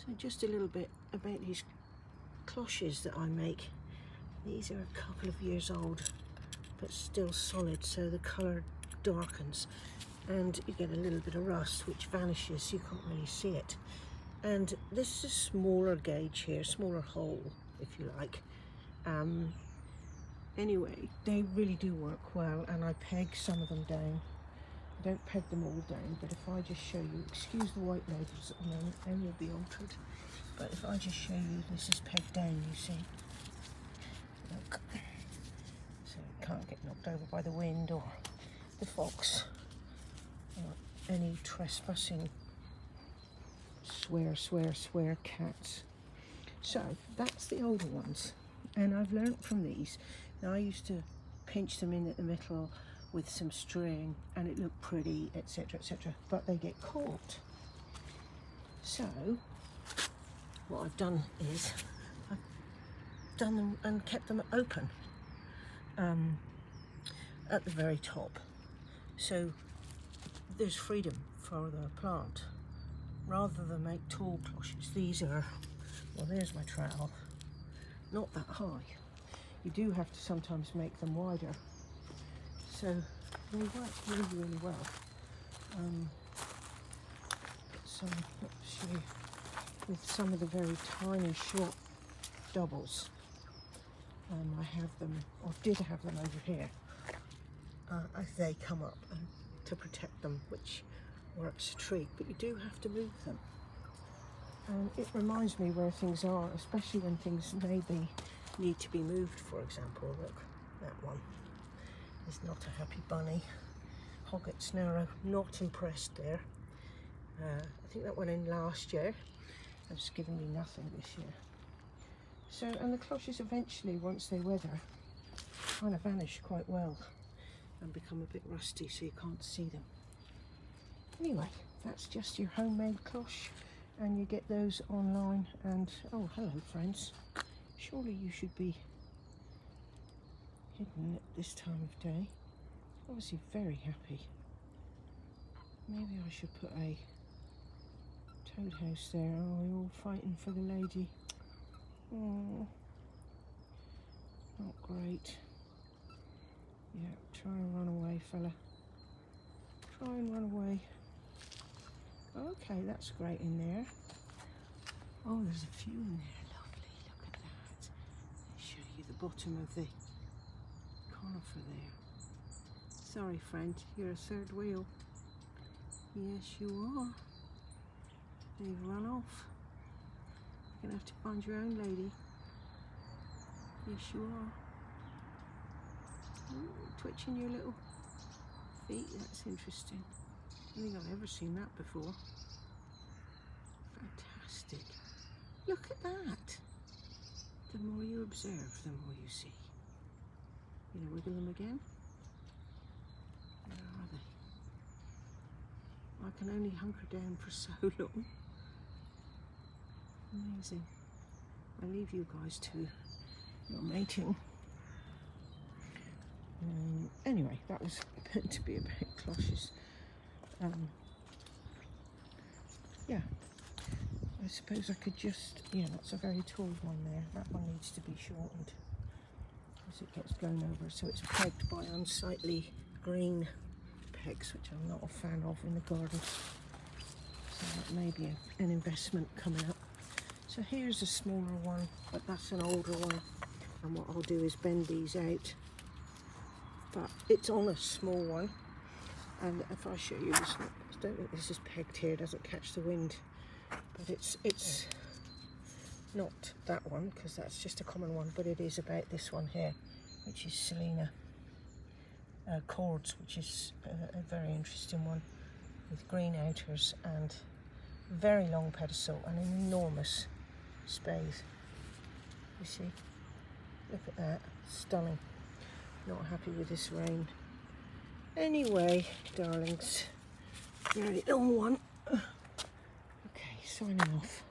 So just a little bit about these cloches that I make. These are a couple of years old, but still solid, so the colour darkens and you get a little bit of rust which vanishes, you can't really see it. And this is a smaller gauge here, smaller hole if you like. Anyway, they really do work well, and I peg some of them down. I don't peg them all down, but if I just show you, excuse the white labels at the moment, they will be altered, but if I just show you, this is pegged down, you see. Look, so it can't get knocked over by the wind or the fox or any trespassing swear cats. So that's the older ones, and I've learnt from these. Now I used to pinch them in at the middle with some string and it looked pretty, etc, etc, but they get caught. So what I've done is I've done them and kept them open at the very top, so there's freedom for the plant rather than make tall cloches. These are, well, there's my trowel, not that high. You do have to sometimes make them wider, so they work really well. With some of the very tiny short doubles, I have them, or did have them over here, as they come up and to protect them, which works a treat, but you do have to move them. And it reminds me where things are, especially when things maybe need to be moved. For example, look, that one is not a happy bunny. Hoggett's narrow, not impressed there. I think that went in last year. It's given me nothing this year. So, and the cloches eventually, once they weather, kind of vanish quite well and become a bit rusty, so you can't see them. Anyway, that's just your homemade cloche, and you get those online. And oh, hello friends, surely you should be hidden at this time of day. Obviously very happy. Maybe I should put a toad house there. Oh, you're all fighting for the lady. Oh, not great. Yeah, try and run away, fella. Try and run away. Okay, that's great in there. Oh, there's a few in there. Lovely, look at that. I'll show you the bottom of the conifer there. Sorry, friend, you're a third wheel. Yes, you are. They've run off. You're gonna have to find your own lady. Yes, you are. Ooh, twitching your little feet, that's interesting. I don't think I've ever seen that before. Fantastic. Look at that. The more you observe, the more you see. You know, wiggle them again. Where are they? I can only hunker down for so long. Amazing. I leave you guys to your mating. Anyway, that was meant to be about cloches. Yeah, I suppose I could just, yeah, that's a very tall one there. That one needs to be shortened as it gets blown over. So it's pegged by unsightly green pegs, which I'm not a fan of in the garden. So that may be an investment coming up. So here's a smaller one, but that's an older one. And what I'll do is bend these out. But it's on a small one. And if I show you this, I don't think this is pegged here, it doesn't catch the wind. But it's not that one, because that's just a common one, but it is about this one here, which is Selena Cords, which is a very interesting one, with green outers and very long pedicel and an enormous spathe. You see? Look at that, stunning. Not happy with this rain. Anyway, darlings, very long one. Okay, signing off.